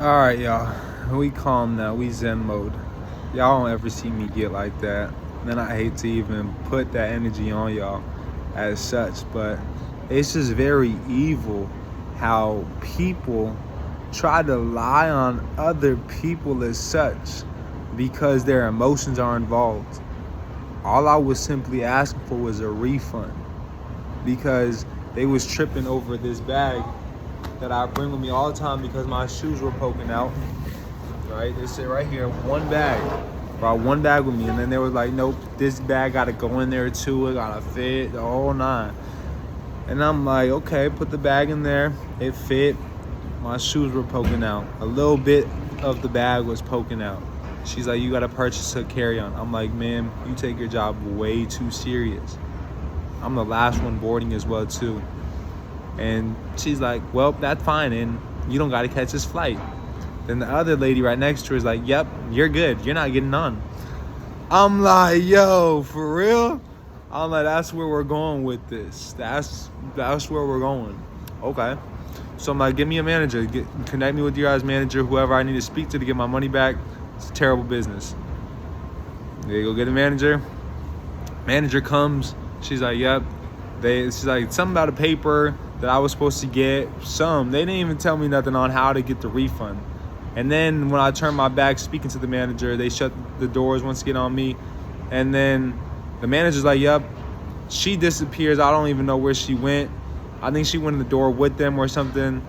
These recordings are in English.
Alright, y'all. We calm now. We zen mode. Y'all don't ever see me get like that. And I hate to even put that energy on y'all as such, but it's just very evil how people try to lie on other people as such because their emotions are involved. All I was simply asking for was a refund because they was tripping over this bag that I bring with me all the time because my shoes were poking out. Right? They say right here, one bag. Brought one bag with me, and then they was like, nope, this bag gotta go in there too. It gotta fit, the whole nine. And I'm like, okay, put the bag in there. It fit. My shoes were poking out. A little bit of the bag was poking out. She's like, you gotta purchase a carry-on. I'm like, ma'am, you take your job way too serious. I'm the last one boarding as well too. And she's like, well, that's fine, and you don't gotta catch this flight. Then the other lady right next to her is like, yep, you're good. You're not getting on. I'm like, yo, for real? I'm like, that's where we're going with this. That's where we're going. Okay. So I'm like, give me a manager. Connect me with your guys' manager, whoever I need to speak to get my money back. It's a terrible business. They go get a manager. Manager comes. She's like, yep. She's like, something about a paper that I was supposed to get. They didn't even tell me nothing on how to get the refund. And then when I turned my back speaking to the manager, they shut the doors once again on me. And then the manager's like, yep, she disappears. I don't even know where she went. I think she went in the door with them or something.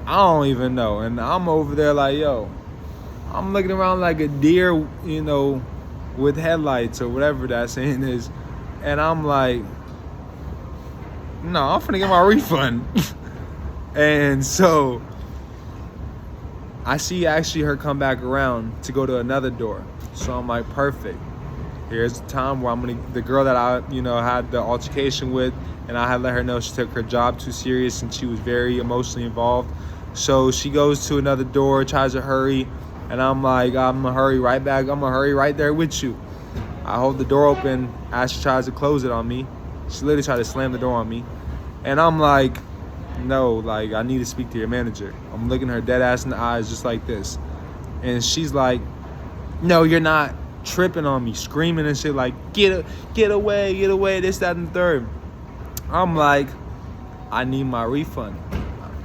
I don't even know. And I'm over there like, yo, I'm looking around like a deer, with headlights or whatever that saying is. And I'm like, no, I'm finna get my refund. And so I see actually her come back around to go to another door. So I'm like, perfect. Here's the time where the girl that I, had the altercation with, and I had let her know she took her job too serious and she was very emotionally involved. So she goes to another door, tries to hurry, and I'm like, I'm gonna hurry right back. I'm gonna hurry right there with you. I hold the door open as she tries to close it on me. She literally tried to slam the door on me. And I'm like, no, like, I need to speak to your manager. I'm looking her dead ass in the eyes just like this. And she's like, no, you're not, tripping on me, screaming and shit like, get away, this, that, and the third. I'm like, I need my refund.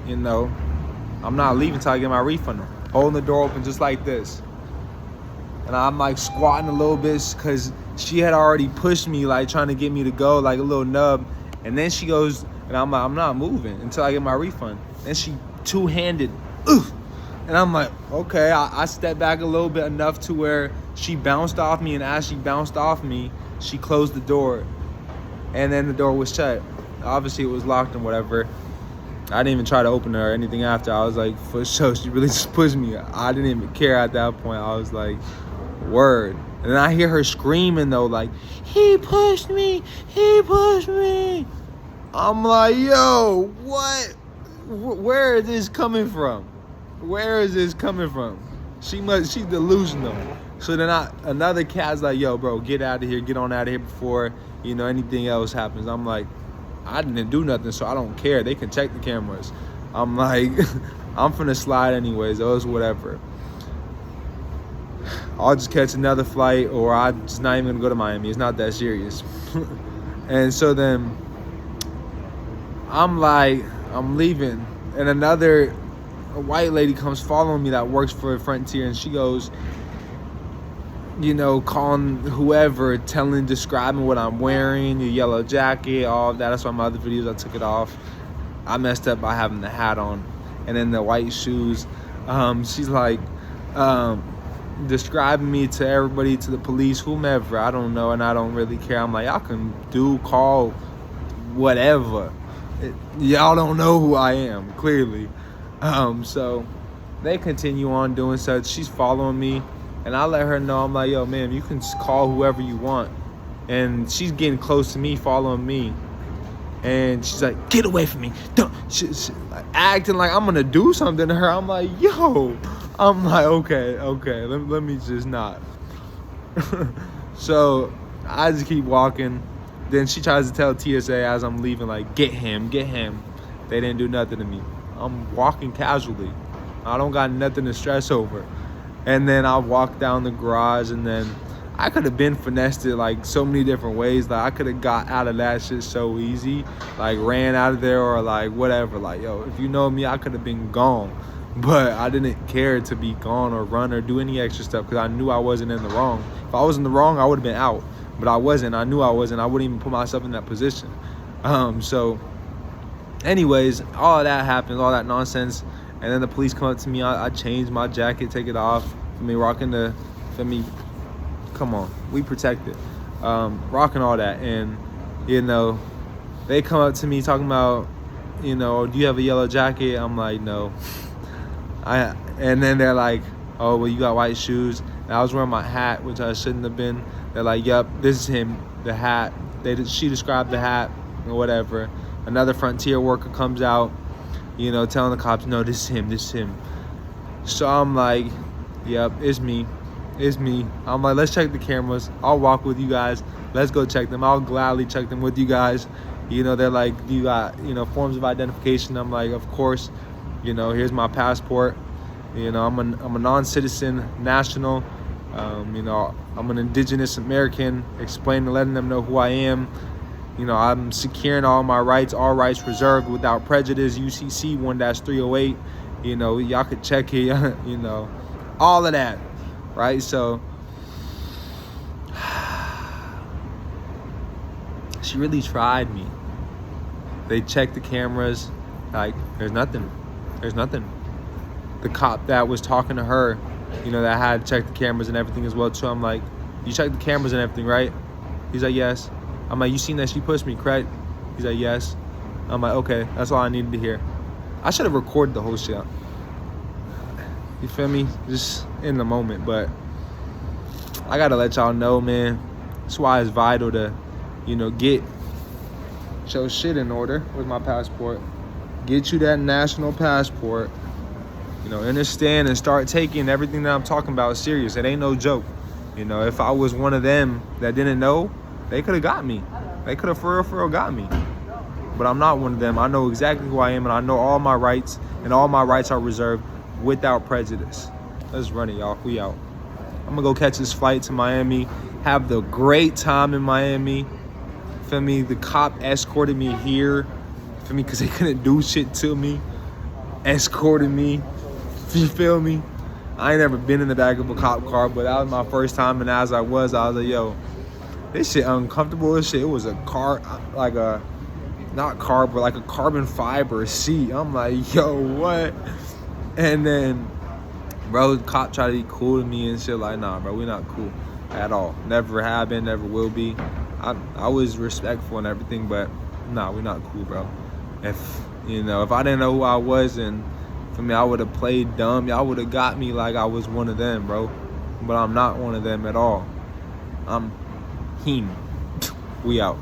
I'm not leaving till I get my refund. Holding the door open just like this. And I'm like squatting a little bit because she had already pushed me, like trying to get me to go, like a little nub. And then she goes, and I'm like, I'm not moving until I get my refund. And she two-handed, and I'm like, okay. I stepped back a little bit enough to where she bounced off me, and as she bounced off me, she closed the door. And then the door was shut. Obviously, it was locked and whatever. I didn't even try to open it or anything after. I was like, for sure, she really just pushed me. I didn't even care at that point. I was like, word. And then I hear her screaming, though, like, he pushed me. I'm like, yo, what? Where is this coming from? She's delusional. So then another cat's like, yo, bro, get out of here. Get on out of here before, anything else happens. I'm like, I didn't do nothing, so I don't care. They can check the cameras. I'm like, I'm finna slide anyways. It's whatever. I'll just catch another flight, or I'm just not even gonna go to Miami. It's not that serious. And so then I'm like, I'm leaving, and a white lady comes following me that works for Frontier, and she goes, calling whoever, describing what I'm wearing, the yellow jacket, all of that. That's why my other videos, I took it off. I messed up by having the hat on, and then the white shoes. She's like, describing me to everybody, to the police, whomever, I don't know, and I don't really care. I'm like, y'all can call, whatever. Y'all don't know who I am, clearly. So they continue on doing such. She's following me, and I let her know, I'm like, yo, ma'am, you can call whoever you want. And she's getting close to me, following me. And she's like, get away from me. Don't. She's acting like I'm gonna do something to her. I'm like, yo. I'm like, okay, let me just not. So I just keep walking. Then she tries to tell TSA as I'm leaving, like, get him. They didn't do nothing to me. I'm walking casually. I don't got nothing to stress over. And then I walked down the garage, and then I could have been finessed it like so many different ways. Like I could have got out of that shit so easy, like ran out of there or like whatever. Like, yo, if you know me, I could have been gone. But I didn't care to be gone or run or do any extra stuff because I knew I wasn't in the wrong. If I was in the wrong, I would have been out. But I wasn't. I knew I wasn't. I wouldn't even put myself in that position. So anyways, all of that happens, all that nonsense. And then the police come up to me. I changed my jacket, take it off. For me, rocking the, for me, come on, we protected. Rocking all that. And, you know, they come up to me talking about, you know, do you have a yellow jacket? I'm like, no. And then they're like, oh, well, you got white shoes. And I was wearing my hat, which I shouldn't have been. They're like, yep, this is him, the hat. She described the hat or whatever. Another Frontier worker comes out, you know, telling the cops, no, this is him, this is him. So I'm like, yep, it's me. It's me. I'm like, let's check the cameras. I'll walk with you guys. Let's go check them. I'll gladly check them with you guys. You know, they're like, you got, you know, forms of identification. I'm like, of course. You know, here's my passport. You know, I'm a non-citizen national. You know, I'm an indigenous American. Explaining, letting them know who I am. You know, I'm securing all my rights, all rights reserved without prejudice. UCC 1-308. You know, y'all could check it. You know, all of that, right? So she really tried me. They checked the cameras. Like, there's nothing. There's nothing. The cop that was talking to her, you know, that had checked the cameras and everything as well too. I'm like, you checked the cameras and everything, right? He's like, yes. I'm like, you seen that she pushed me, correct? He's like, yes. I'm like, okay, that's all I needed to hear. I should have recorded the whole shit. You feel me? Just in the moment. But I gotta let y'all know, man. That's why it's vital to, you know, get your shit in order with my passport. Get you that national passport. You know, understand and start taking everything that I'm talking about serious. It ain't no joke. You know, if I was one of them that didn't know, they could have got me. They could have for real got me. But I'm not one of them. I know exactly who I am, and I know all my rights, and all my rights are reserved without prejudice. Let's run it, y'all. We out. I'm gonna go catch this flight to Miami. Have the great time in Miami. Feel me? The cop escorted me here. Feel me? Because they couldn't do shit to me. Escorted me. You feel me? I ain't never been in the back of a cop car, but that was my first time. And as I was like, yo, this shit uncomfortable as shit. It was a car, like a, not car, but like a carbon fiber seat. I'm like, yo, what? And then, bro, the cop tried to be cool to me and shit. Like, nah, bro, we not cool at all. Never have been, never will be. I was respectful and everything, but nah, we not cool, bro. If, you know, if I didn't know who I was, and for me, I would have played dumb. Y'all would have got me like I was one of them, bro. But I'm not one of them at all. I'm him. We out.